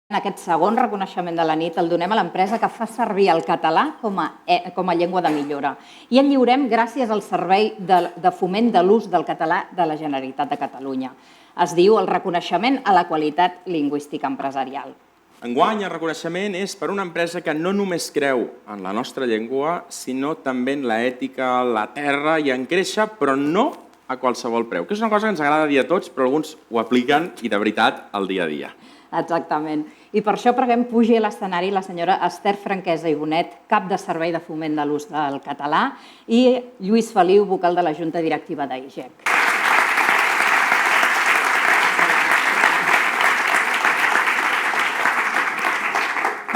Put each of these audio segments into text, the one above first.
Aquest segon reconeixement de la nit el donem a l'empresa que fa servir el català com a llengua de millora. I el lliurem gràcies al Servei de Foment de l'Ús del Català de la Generalitat de Catalunya. Es diu el reconeixement a la qualitat lingüística empresarial. Enguany, el reconeixement és per una empresa que no només creu en la nostra llengua, sinó també en l'ètica, la terra i en créixer, però no a qualsevol preu. Que és una cosa que ens agrada dir a tots, però alguns ho apliquen i de veritat al dia a dia. Exactament. I per això preguem pugi a l'escenari la senyora Esther Franquesa i Bonet, cap de Servei de Foment de l'Ús del Català, i Lluís Feliu, vocal de la Junta Directiva d'AIGEC.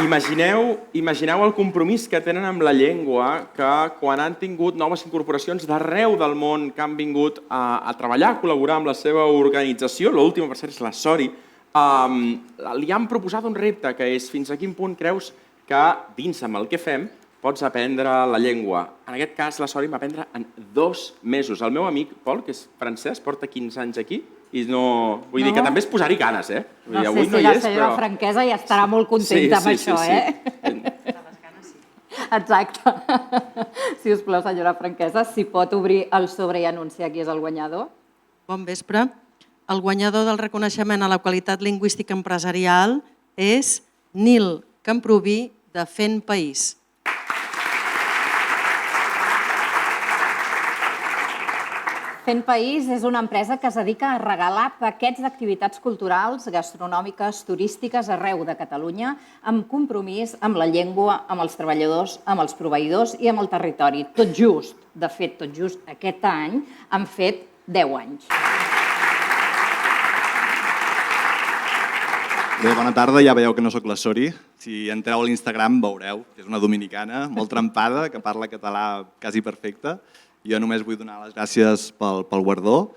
Imagineu el compromís que tenen amb la llengua, que quan han tingut noves incorporacions d'arreu del món que han vingut a treballar, a col·laborar amb la seva organització, l'última per cert és la Sori, li han proposat un repte que és fins a quin punt creus que dins amb el que fem pots aprendre la llengua. En aquest cas la Sori va aprendre en 2 mesos. El meu amic Pol, que és francès, porta 15 anys aquí i no... Vull dir que també és posar-hi ganes, eh? No sé si la senyora Franquesa ja estarà molt contenta amb això, eh? Exacte. Si us plau, senyora Franquesa, si pot obrir el sobre i anunciar qui és el guanyador. Bon vespre. El guanyador del reconeixement a la qualitat lingüística empresarial és Nil Camproví, de Fent País. Fent País és una empresa que es dedica a regalar paquets d'activitats culturals, gastronòmiques, turístiques arreu de Catalunya, amb compromís amb la llengua, amb els treballadors, amb els proveïdors i amb el territori. Tot just, de fet, tot just aquest any han fet 10 anys. Bé, bona tarda, ja veieu que no sóc la Sori. Si entreu a l'Instagram veureu que és una dominicana molt trempada, que parla català quasi perfecte. Jo només vull donar les gràcies pel guardó.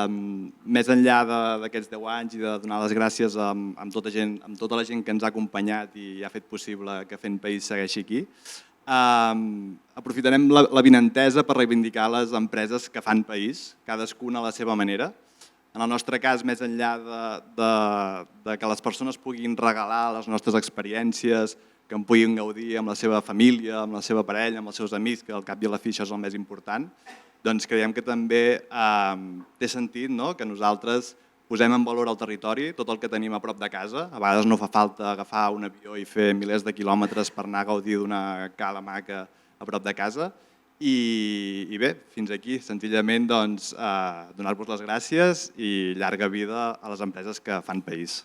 Més enllà d'aquests 10 anys i de donar les gràcies amb tota la gent que ens ha acompanyat i ha fet possible que Fent País segueixi aquí, aprofitarem l'avinentesa per reivindicar les empreses que fan país, cadascuna a la seva manera. En el nostre cas, més enllà de que les persones puguin regalar les nostres experiències, que en puguin gaudir amb la seva família, amb la seva parella, amb els seus amics, que al cap i a la fi això és el més important, doncs creiem que també té sentit que nosaltres posem en valor el territori, tot el que tenim a prop de casa. A vegades no fa falta agafar un avió i fer milers de quilòmetres per anar a gaudir d'una cala maca a prop de casa. I bé, fins aquí, senzillament donar-vos les gràcies i llarga vida a les empreses que fan país.